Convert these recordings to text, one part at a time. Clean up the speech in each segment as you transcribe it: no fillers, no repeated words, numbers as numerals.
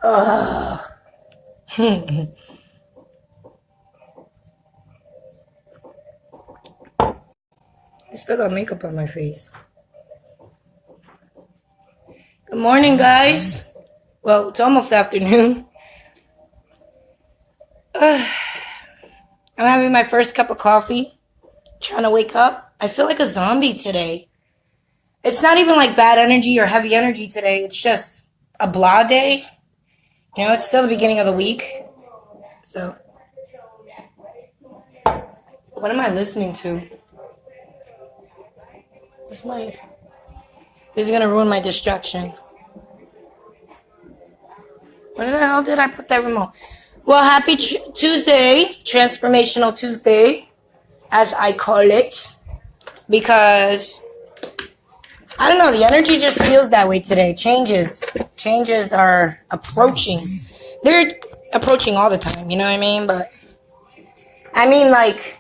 Ugh. I still got makeup on my face. Good morning, guys. Well, it's almost afternoon. I'm having my first cup of coffee. Trying to wake up. I feel like a zombie today. It's not even like bad energy or heavy energy today. It's just a blah day. You know, it's still the beginning of the week. So, what am I listening to? This is gonna ruin my distraction. Where the hell did I put that remote? Well, happy Tuesday, Transformational Tuesday, as I call it, because I don't know, the energy just feels that way today. Changes are approaching. They're approaching all the time, you know what I mean? But I mean, like,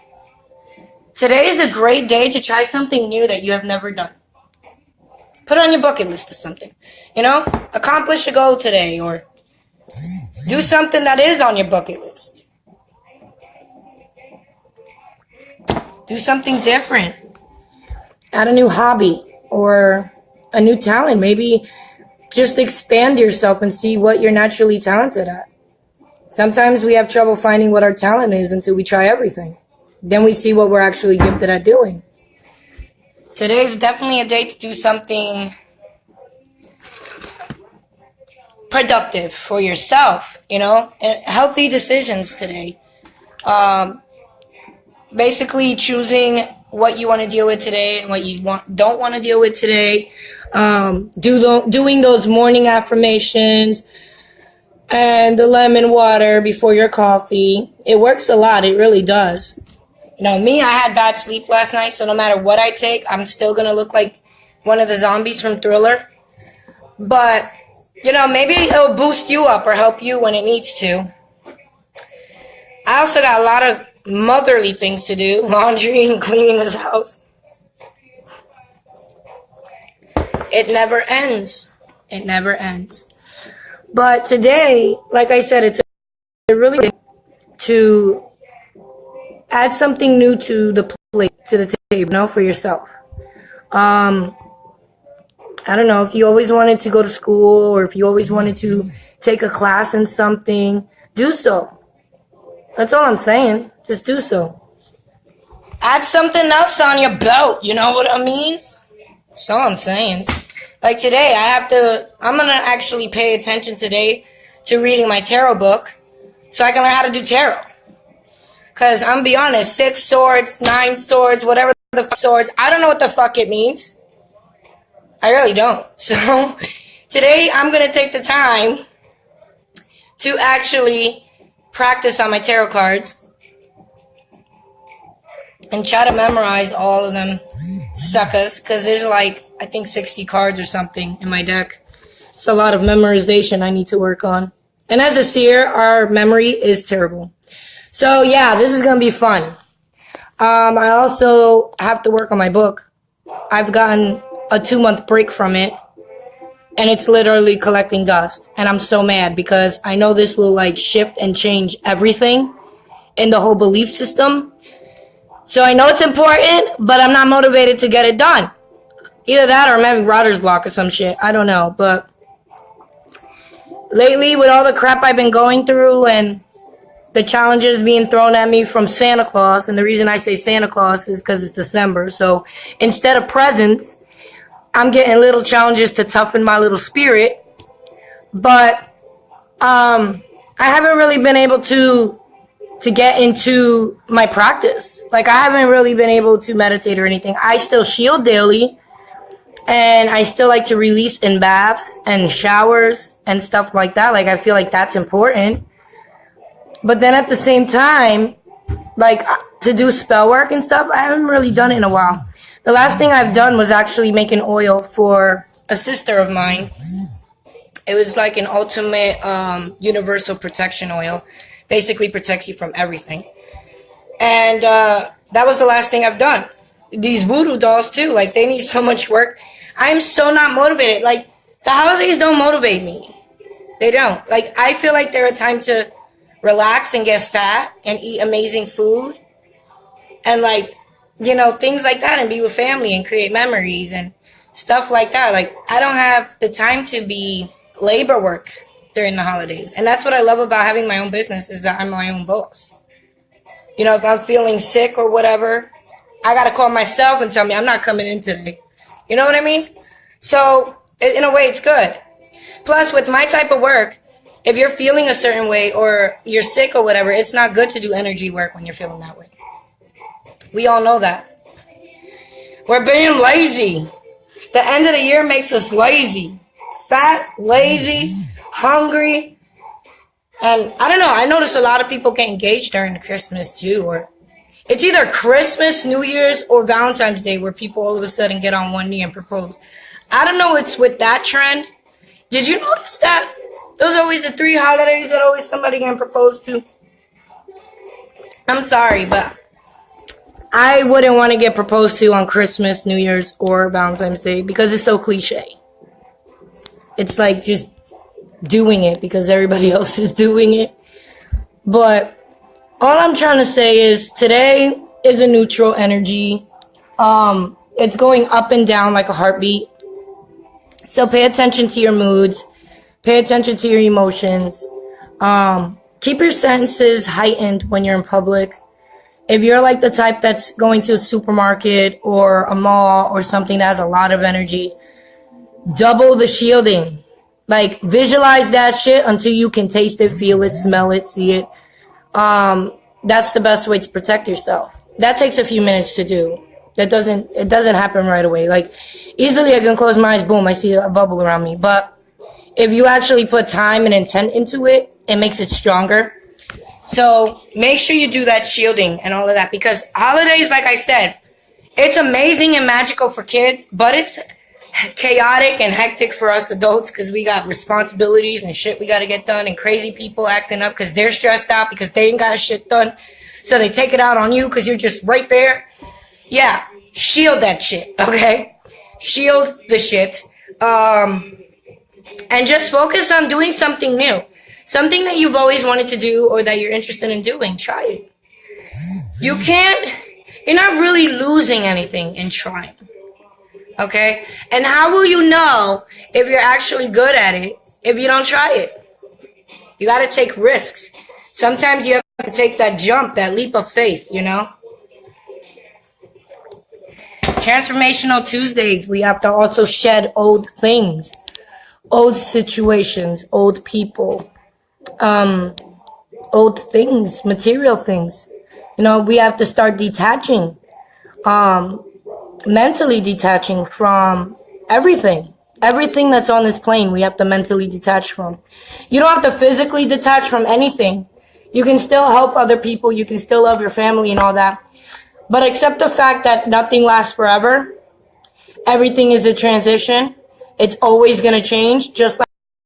today is a great day to try something new that you have never done. Put it on your bucket list or something. You know? Accomplish a goal today, or do something that is on your bucket list. Do something different. Add a new hobby or a new talent. Maybe just expand yourself and see what you're naturally talented at. Sometimes we have trouble finding what our talent is until we try everything. Then we see what we're actually gifted at doing. Today's definitely a day to do something productive for yourself, you know, and healthy decisions today. Basically choosing what you want to deal with today and what you don't want to deal with today. Doing those morning affirmations and the lemon water before your coffee. It works a lot. It really does. You know, me, I had bad sleep last night, so no matter what I take, I'm still going to look like one of the zombies from Thriller. But, you know, maybe it'll boost you up or help you when it needs to. I also got a lot of motherly things to do. Laundry and cleaning this house. It never ends. It never ends. But today, like I said, it's a really good to add something new to the plate, to the table, you know, for yourself. I don't know, if you always wanted to go to school or if you always wanted to take a class in something, do so. That's all I'm saying. Just do so. Add something else on your belt, you know what I mean? That's all I'm saying. Like today, I'm going to actually pay attention today to reading my tarot book so I can learn how to do tarot. Because I'm going to be honest, 6 swords, 9 swords, whatever the fuck swords, I don't know what the fuck it means. I really don't. So today I'm going to take the time to actually practice on my tarot cards and try to memorize all of them suckers, because there's like, I think 60 cards or something in my deck. It's a lot of memorization I need to work on. And as a seer, our memory is terrible. So yeah, this is going to be fun. I also have to work on my book. I've gotten a 2-month break from it, and it's literally collecting dust. And I'm so mad because I know this will like shift and change everything in the whole belief system. So I know it's important, but I'm not motivated to get it done. Either that or I'm having writer's block or some shit. I don't know. But lately, with all the crap I've been going through and the challenges being thrown at me from Santa Claus, and the reason I say Santa Claus is because it's December. So instead of presents, I'm getting little challenges to toughen my little spirit. But I haven't really been able to get into my practice. Like, I haven't really been able to meditate or anything. I still shield daily, and I still like to release in baths and showers and stuff like that. Like, I feel like that's important. But then at the same time, like, to do spell work and stuff, I haven't really done it in a while. The last thing I've done was actually make an oil for a sister of mine. It was like an ultimate universal protection oil. Basically protects you from everything. And that was the last thing I've done. These voodoo dolls too, like, they need so much work. I'm so not motivated. Like, the holidays don't motivate me. They don't. Like, I feel like they're a time to relax and get fat and eat amazing food and, like, you know, things like that, and be with family and create memories and stuff like that. Like, I don't have the time to be labor work during the holidays. And that's what I love about having my own business, is that I'm my own boss. You know, if I'm feeling sick or whatever, I got to call myself and tell me I'm not coming in today. You know what I mean? So, in a way, it's good. Plus, with my type of work, if you're feeling a certain way or you're sick or whatever, it's not good to do energy work when you're feeling that way. We all know that. We're being lazy. The end of the year makes us lazy. Fat, lazy, hungry. And I don't know, I notice a lot of people get engaged during Christmas too. Or it's either Christmas, New Year's, or Valentine's Day where people all of a sudden get on one knee and propose. I don't know what's with that trend. Did you notice that? Those are always the 3 holidays that always somebody getting proposed to. I'm sorry, but I wouldn't want to get proposed to on Christmas, New Year's, or Valentine's Day because it's so cliche. It's like just doing it because everybody else is doing it. But all I'm trying to say is today is a neutral energy. It's going up and down like a heartbeat. So pay attention to your moods. Pay attention to your emotions. Keep your senses heightened when you're in public. If you're like the type that's going to a supermarket or a mall or something that has a lot of energy, double the shielding. Like, visualize that shit until you can taste it, feel it, smell it, see it. That's the best way to protect yourself. That takes a few minutes to do. It doesn't happen right away. Like, easily I can close my eyes, boom, I see a bubble around me. But if you actually put time and intent into it, it makes it stronger. So make sure you do that shielding and all of that, because holidays, like I said, it's amazing and magical for kids, but it's chaotic and hectic for us adults because we got responsibilities and shit we got to get done, and crazy people acting up because they're stressed out because they ain't got shit done. So they take it out on you because you're just right there. Yeah, shield that shit, okay? Shield the shit. And just focus on doing something new. Something that you've always wanted to do or that you're interested in doing. Try it. You're not really losing anything in trying. Okay? And how will you know if you're actually good at it if you don't try it? You gotta take risks. Sometimes you have to take that jump, that leap of faith, you know? Transformational Tuesdays, we have to also shed old things, old situations, old people, old things, material things. You know, we have to start detaching, mentally detaching from everything. Everything that's on this plane, we have to mentally detach from. You don't have to physically detach from anything. You can still help other people. You can still love your family and all that. But accept the fact that nothing lasts forever. Everything is a transition. It's always going to change. Just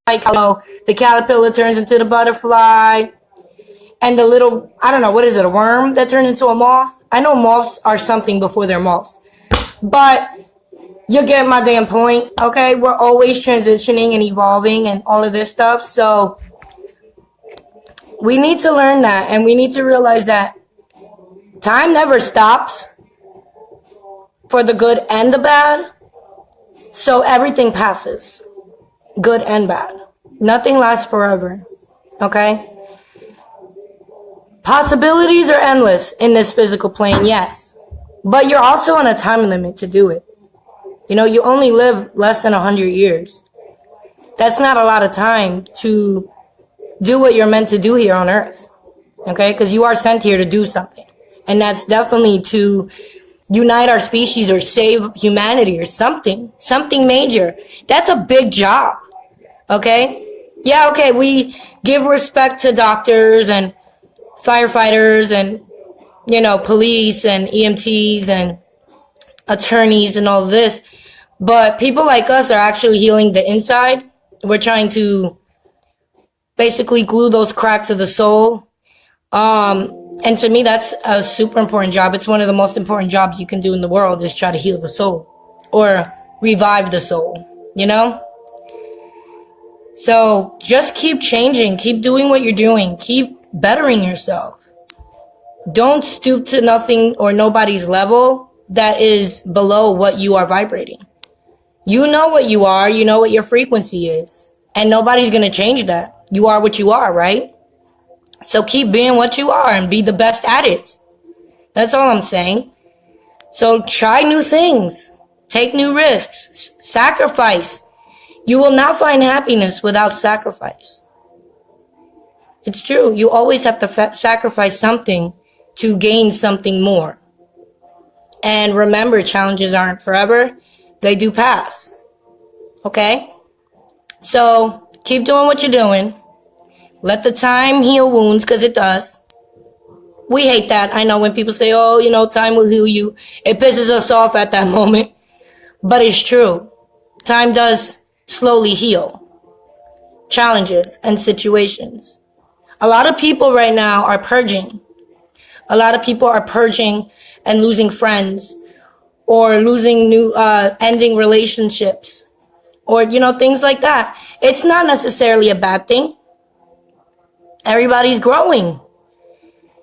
like how the caterpillar turns into the butterfly. And the little, I don't know, what is it, a worm that turns into a moth? I know moths are something before they're moths. But you get my damn point, okay? We're always transitioning and evolving and all of this stuff. So we need to learn that, and we need to realize that time never stops for the good and the bad. So everything passes, good and bad. Nothing lasts forever, okay? Possibilities are endless in this physical plane, yes. But you're also on a time limit to do it. You know, you only live less than 100 years. That's not a lot of time to do what you're meant to do here on Earth, okay? Because you are sent here to do something. And that's definitely to unite our species or save humanity or something major. That's a big job, okay? Yeah, okay, we give respect to doctors and firefighters and, you know, police and EMTs and attorneys and all this. But people like us are actually healing the inside. We're trying to basically glue those cracks of the soul. And to me, that's a super important job. It's one of the most important jobs you can do in the world, is try to heal the soul or revive the soul, you know? So just keep changing, keep doing what you're doing, keep bettering yourself. Don't stoop to nothing or nobody's level that is below what you are vibrating. You know what you are, you know what your frequency is, and nobody's going to change that. You are what you are, right? So keep being what you are and be the best at it. That's all I'm saying. So try new things, take new risks, sacrifice. You will not find happiness without sacrifice. It's true. You always have to sacrifice something to gain something more. And remember, challenges aren't forever. They do pass. Okay? So keep doing what you're doing. Let the time heal wounds, because it does. We hate that. I know when people say, oh, you know, time will heal you. It pisses us off at that moment. But it's true. Time does slowly heal challenges and situations. A lot of people right now are purging. A lot of people are purging and losing friends or losing ending relationships or, you know, things like that. It's not necessarily a bad thing. Everybody's growing.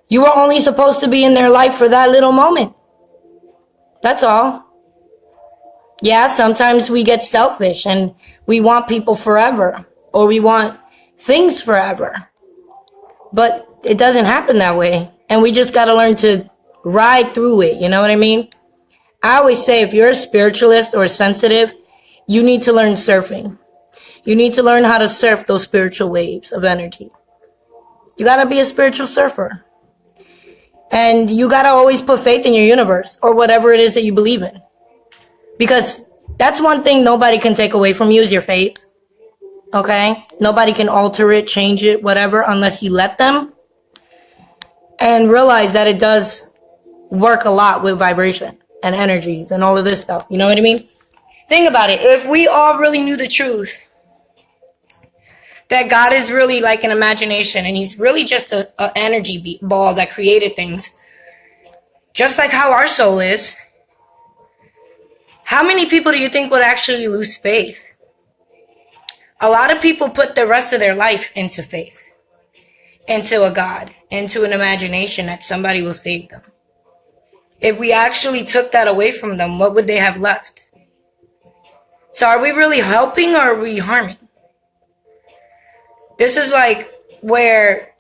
You were only supposed to be in their life for that little moment. That's all. Yeah, sometimes we get selfish and we want people forever or we want things forever. But it doesn't happen that way. And we just got to learn to ride through it. You know what I mean? I always say if you're a spiritualist or sensitive, you need to learn surfing. You need to learn how to surf those spiritual waves of energy. You got to be a spiritual surfer. And you got to always put faith in your universe or whatever it is that you believe in. Because that's one thing nobody can take away from you is your faith. Okay? Nobody can alter it, change it, whatever, unless you let them. And realize that it does work a lot with vibration and energies and all of this stuff. You know what I mean? Think about it. If we all really knew the truth, that God is really like an imagination and he's really just an energy ball that created things, just like how our soul is, how many people do you think would actually lose faith? A lot of people put the rest of their life into faith, into a God, into an imagination that somebody will save them. If we actually took that away from them, what would they have left? So are we really helping or are we harming? This is like where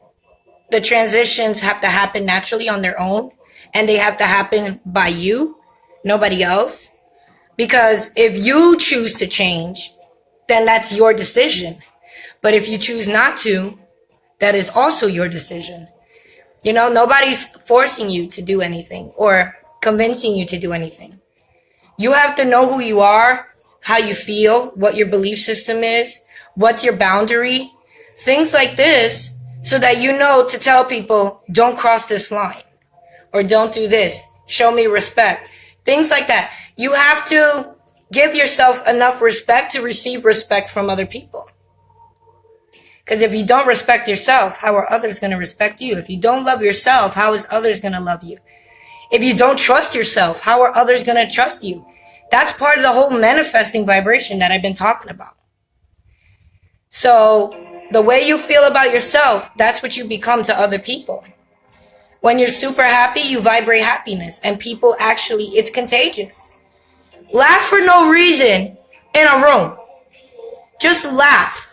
the transitions have to happen naturally on their own and they have to happen by you, nobody else. Because if you choose to change, then that's your decision. But if you choose not to, that is also your decision. You know, nobody's forcing you to do anything or convincing you to do anything. You have to know who you are, how you feel, what your belief system is, what's your boundary, things like this, so that you know to tell people, don't cross this line or don't do this. Show me respect. Things like that. You have to give yourself enough respect to receive respect from other people. Because if you don't respect yourself, how are others going to respect you? If you don't love yourself, how is others going to love you? If you don't trust yourself, how are others going to trust you? That's part of the whole manifesting vibration that I've been talking about. So the way you feel about yourself, that's what you become to other people. When you're super happy, you vibrate happiness. And people actually, it's contagious. Laugh for no reason in a room. Just laugh.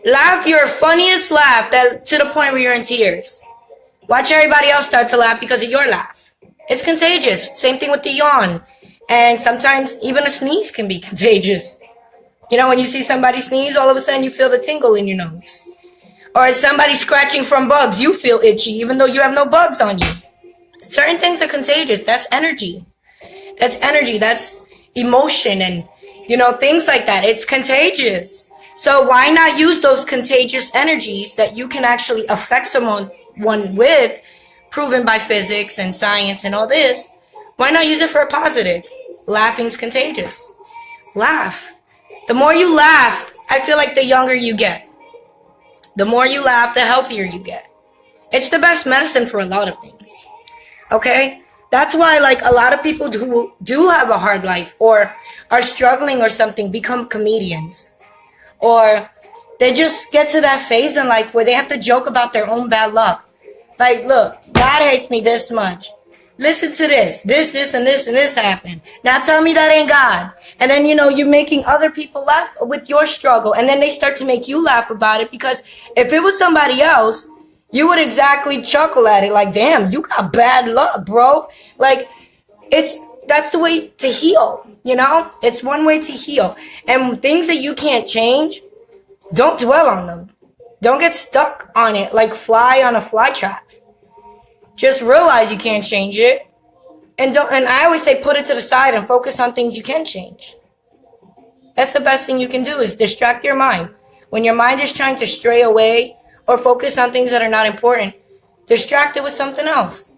Laugh your funniest laugh to the point where you're in tears. Watch everybody else start to laugh because of your laugh. It's contagious. Same thing with the yawn. And sometimes even a sneeze can be contagious. You know, when you see somebody sneeze, all of a sudden you feel the tingle in your nose. Or if somebody's scratching from bugs, you feel itchy even though you have no bugs on you. Certain things are contagious. That's energy. That's energy. That's emotion and, you know, things like that. It's contagious. So why not use those contagious energies that you can actually affect someone with, proven by physics and science and all this? Why not use it for a positive? Laughing's contagious. Laugh. The more you laugh, I feel like the younger you get. The more you laugh, the healthier you get. It's the best medicine for a lot of things. Okay? That's why, like, a lot of people who do have a hard life or are struggling or something become comedians. Or They just get to that phase in life where they have to joke about their own bad luck. Like, look, God hates me this much. Listen to this, and this happened. Now tell me that ain't God. And then, you're making other people laugh with your struggle. And then they start to make you laugh about it, because if it was somebody else, you would exactly chuckle at it. Like, damn, you got bad luck, bro. Like, that's the way to heal, It's one way to heal. And things that you can't change, don't dwell on them. Don't get stuck on it like fly on a fly trap. Just realize you can't change it. And I always say put it to the side and focus on things you can change. That's the best thing you can do, is distract your mind. When your mind is trying to stray away or focus on things that are not important, distract it with something else.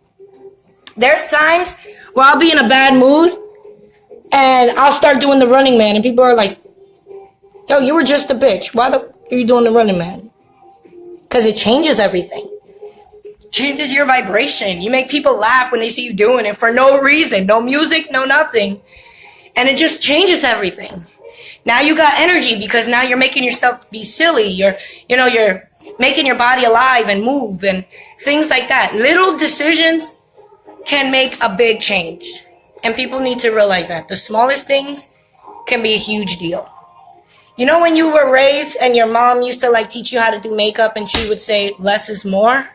There's times where I'll be in a bad mood and I'll start doing the Running Man, and people are like, yo, you were just a bitch. Why the f*** are you doing the Running Man? Because it changes everything. Changes your vibration. You make people laugh when they see you doing it for no reason. No music, no nothing. And it just changes everything. Now you got energy, because now you're making yourself be silly. You're making your body alive and move and things like that. Little decisions can make a big change. And people need to realize that. The smallest things can be a huge deal. When you were raised and your mom used to teach you how to do makeup, and she would say less is more?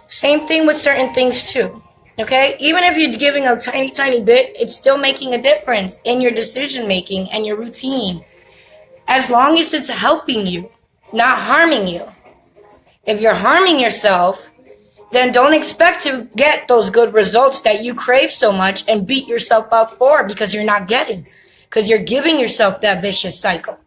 Same thing with certain things too, okay? Even if you're giving a tiny, tiny bit, it's still making a difference in your decision making and your routine. As long as it's helping you, not harming you. If you're harming yourself, then don't expect to get those good results that you crave so much and beat yourself up for, because you're not getting. Because you're giving yourself that vicious cycle.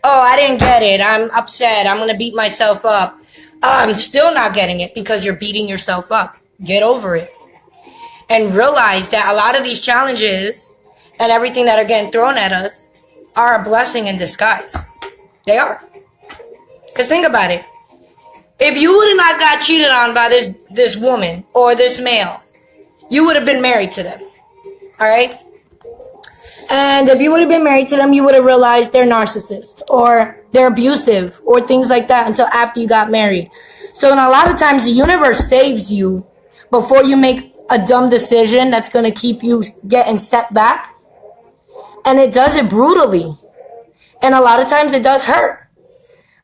Oh, I didn't get it. I'm upset. I'm going to beat myself up. I'm still not getting it, because you're beating yourself up. Get over it. And realize that a lot of these challenges and everything that are getting thrown at us are a blessing in disguise. They are. Because think about it. If you would have not got cheated on by this woman or this male, you would have been married to them. All right? And if you would have been married to them, you would have realized they're narcissists or they're abusive or things like that until after you got married. So in a lot of times, the universe saves you before you make a dumb decision that's going to keep you getting set back. And it does it brutally. And a lot of times it does hurt.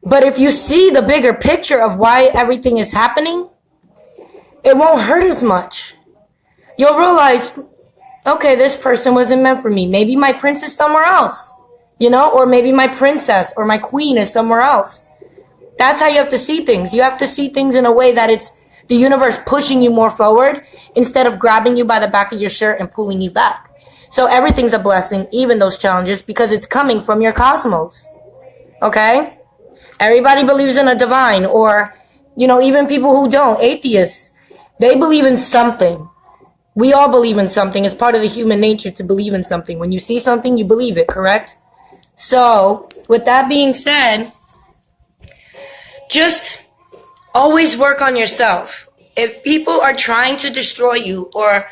But if you see the bigger picture of why everything is happening, it won't hurt as much. You'll realize, okay, this person wasn't meant for me. Maybe my prince is somewhere else, or maybe my princess or my queen is somewhere else. That's how you have to see things. You have to see things in a way that it's the universe pushing you more forward instead of grabbing you by the back of your shirt and pulling you back. So everything's a blessing, even those challenges, because it's coming from your cosmos. Okay? Everybody believes in a divine, or, even people who don't, atheists, they believe in something. We all believe in something. It's part of the human nature to believe in something. When you see something, you believe it, correct? So, with that being said, just always work on yourself. If people are trying to destroy you or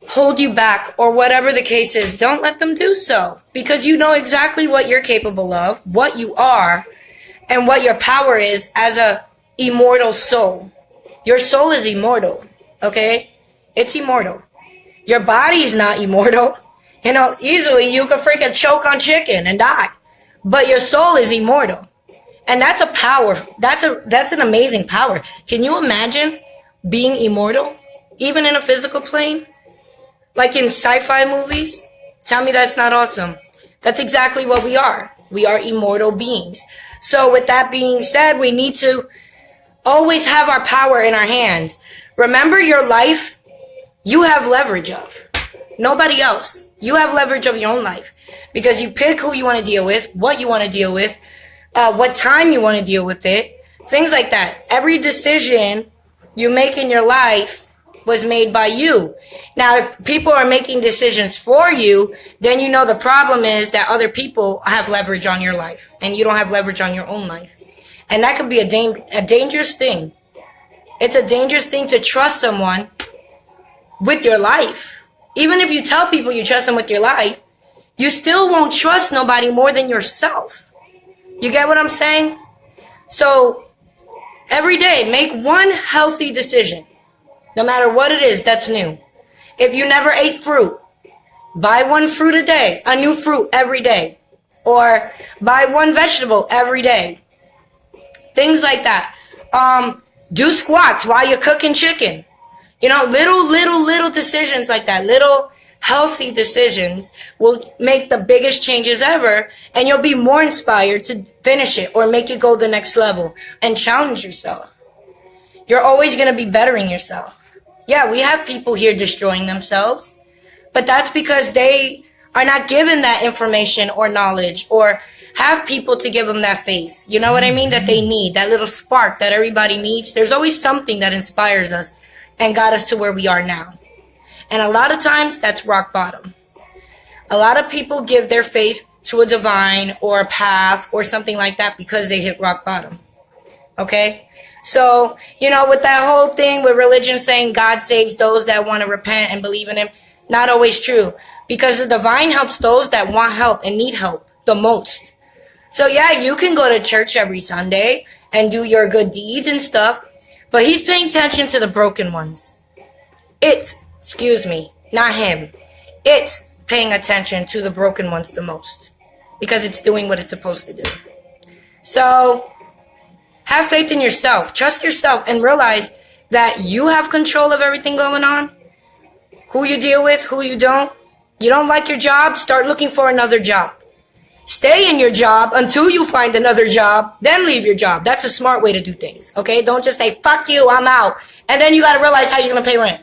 hold you back or whatever the case is, don't let them do so. Because you know exactly what you're capable of, what you are, and what your power is as a immortal soul. Your soul is immortal, okay? It's immortal. Your body is not immortal. Easily you could freaking choke on chicken and die. But your soul is immortal. And that's a power. That's an amazing power. Can you imagine being immortal? Even in a physical plane? Like in sci-fi movies? Tell me that's not awesome. That's exactly what we are. We are immortal beings. So with that being said, we need to always have our power in our hands. Remember, your life, you have leverage of. Nobody else. You have leverage of your own life. Because you pick who you want to deal with, what you want to deal with, what time you want to deal with it, things like that. Every decision you make in your life was made by you. Now, if people are making decisions for you, then you know the problem is that other people have leverage on your life and you don't have leverage on your own life. And that could be a dangerous thing. It's a dangerous thing to trust someone with your life. Even if you tell people you trust them with your life, you still won't trust nobody more than yourself. You get what I'm saying? So every day, make one healthy decision, no matter what it is that's new. If you never ate fruit, buy one fruit a day, a new fruit every day. Or buy one vegetable every day. Things like that. Do squats while you're cooking chicken. You know, little decisions like that. Little healthy decisions will make the biggest changes ever, and you'll be more inspired to finish it or make it go the next level and challenge yourself. You're always going to be bettering yourself. Yeah, we have people here destroying themselves, but that's because they are not given that information or knowledge or have people to give them that faith. You know what I mean? That they need, that little spark that everybody needs. There's always something that inspires us and got us to where we are now. And a lot of times that's rock bottom. A lot of people give their faith to a divine or a path or something like that because they hit rock bottom. Okay? So, you know, with that whole thing with religion saying God saves those that want to repent and believe in him, not always true. Because the divine helps those that want help and need help the most. So yeah, you can go to church every Sunday and do your good deeds and stuff, but he's paying attention to the broken ones. Not him. It's paying attention to the broken ones the most because it's doing what it's supposed to do. So have faith in yourself, trust yourself, and realize that you have control of everything going on. Who you deal with, who you don't. You don't like your job, start looking for another job. Stay in your job until you find another job, then leave your job. That's a smart way to do things, okay? Don't just say, fuck you, I'm out. And then you got to realize how you're going to pay rent.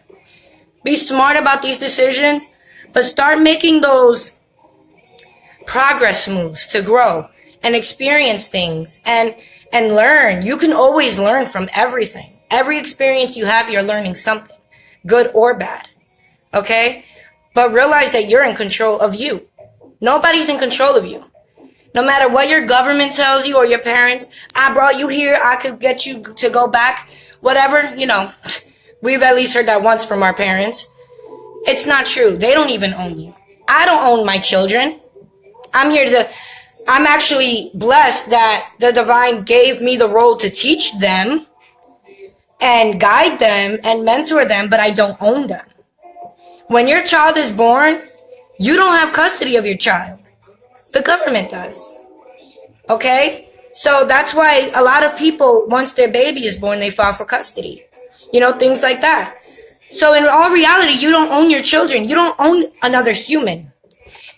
Be smart about these decisions, but start making those progress moves to grow and experience things and learn. You can always learn from everything. Every experience you have, you're learning something, good or bad, okay? But realize that you're in control of you. Nobody's in control of you. No matter what your government tells you or your parents, I brought you here, I could get you to go back, whatever, you know. We've at least heard that once from our parents. It's not true. They don't even own you. I don't own my children. I'm actually blessed that the divine gave me the role to teach them and guide them and mentor them, but I don't own them. When your child is born, you don't have custody of your child. The government does. Okay? So that's why a lot of people, once their baby is born, they file for custody. You know, things like that. So in all reality, you don't own your children. You don't own another human.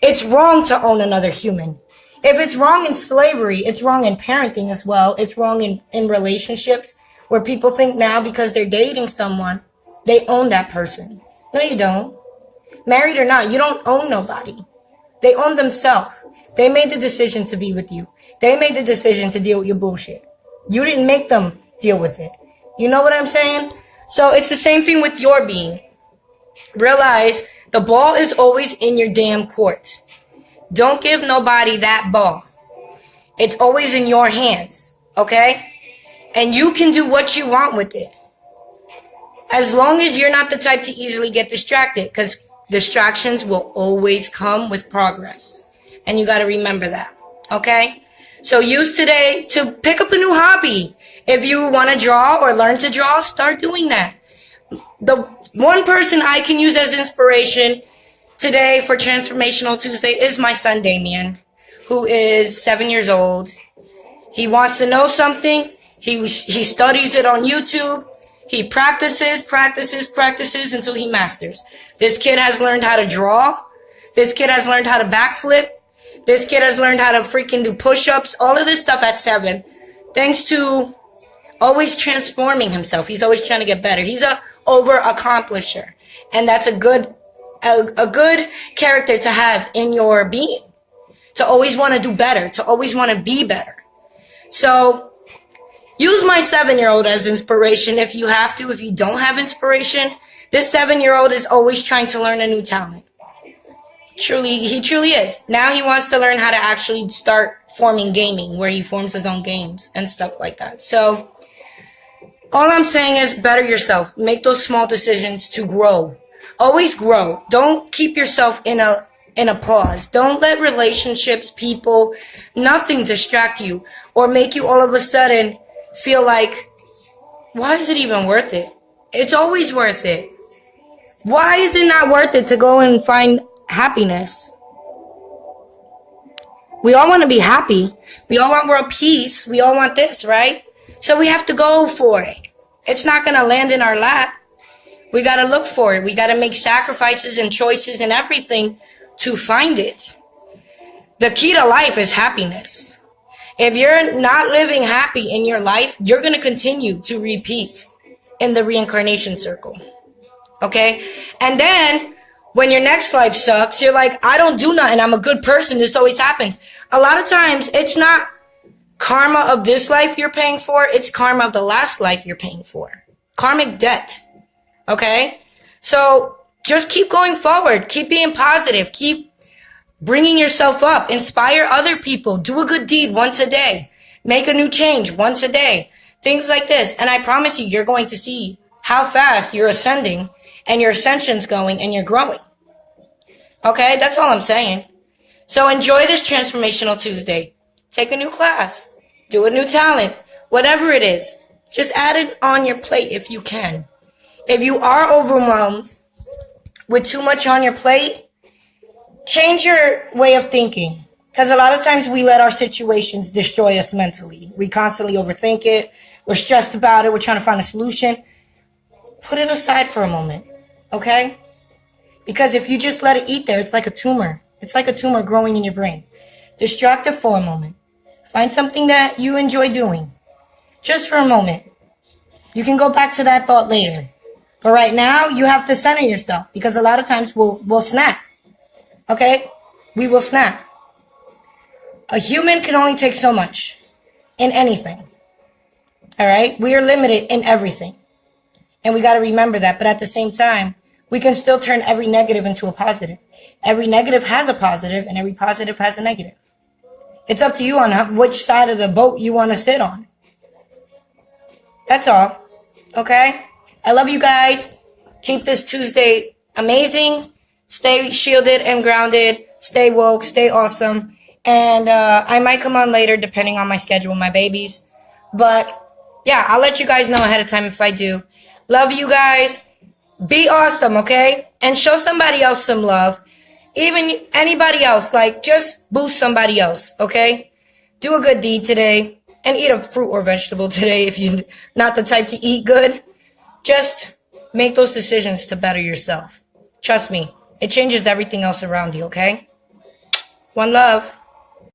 It's wrong to own another human. If it's wrong in slavery, it's wrong in parenting as well. It's wrong in relationships where people think now because they're dating someone, they own that person. No, you don't. Married or not, you don't own nobody. They own themselves. They made the decision to be with you. They made the decision to deal with your bullshit. You didn't make them deal with it. You know what I'm saying? So it's the same thing with your being. Realize the ball is always in your damn court. Don't give nobody that ball. It's always in your hands, okay? And you can do what you want with it. As long as you're not the type to easily get distracted, because distractions will always come with progress. And you got to remember that, okay? So use today to pick up a new hobby. If you want to draw or learn to draw, start doing that. The one person I can use as inspiration today for Transformational Tuesday is my son, Damien, who is 7 years old. He wants to know something. He studies it on YouTube. He practices until he masters. This kid has learned how to draw. This kid has learned how to backflip. This kid has learned how to freaking do push-ups. All of this stuff at 7. Thanks to always transforming himself. He's always trying to get better. He's a over-accomplisher. And that's a good character to have in your being. To always want to do better. To always want to be better. So use my 7-year-old as inspiration if you have to. If you don't have inspiration, this 7-year-old is always trying to learn a new talent. He truly is. Now he wants to learn how to actually start forming gaming, where he forms his own games and stuff like that. So all I'm saying is better yourself. Make those small decisions to grow. Always grow. Don't keep yourself in a in a pause. Don't let relationships, people, nothing distract you or make you all of a sudden feel like, why is it even worth it? It's always worth it. Why is it not worth it to go and find happiness? We all want to be happy. We all want world peace. We all want this, right? So we have to go for it. It's not going to land in our lap. We got to look for it. We got to make sacrifices and choices and everything to find it. The key to life is happiness. If you're not living happy in your life, you're going to continue to repeat in the reincarnation circle. Okay? And then when your next life sucks, you're like, I don't do nothing. I'm a good person. This always happens. A lot of times, it's not karma of this life you're paying for. It's karma of the last life you're paying for. Karmic debt. Okay? So just keep going forward. Keep being positive. Keep bringing yourself up. Inspire other people. Do a good deed once a day. Make a new change once a day. Things like this. And I promise you, you're going to see how fast you're ascending and your ascension's going and you're growing. Okay? That's all I'm saying. So enjoy this Transformational Tuesday. Take a new class. Do a new talent. Whatever it is. Just add it on your plate if you can. If you are overwhelmed with too much on your plate, change your way of thinking. Because a lot of times we let our situations destroy us mentally. We constantly overthink it. We're stressed about it. We're trying to find a solution. Put it aside for a moment. Okay? Because if you just let it eat there, it's like a tumor. It's like a tumor growing in your brain. Distract it for a moment. Find something that you enjoy doing. Just for a moment. You can go back to that thought later. But right now, you have to center yourself. Because a lot of times we'll snap. Okay? We will snap. A human can only take so much. In anything. Alright? We are limited in everything. And we got to remember that. But at the same time, we can still turn every negative into a positive. Every negative has a positive, and every positive has a negative. It's up to you on which side of the boat you want to sit on. That's all. Okay? I love you guys. Keep this Tuesday amazing. Stay shielded and grounded. Stay woke. Stay awesome. And I might come on later depending on my schedule with my babies. But yeah, I'll let you guys know ahead of time if I do. Love you guys. Be awesome, okay? And show somebody else some love. Even anybody else. Like, just boost somebody else, okay? Do a good deed today. And eat a fruit or vegetable today if you're not the type to eat good. Just make those decisions to better yourself. Trust me. It changes everything else around you, okay? One love.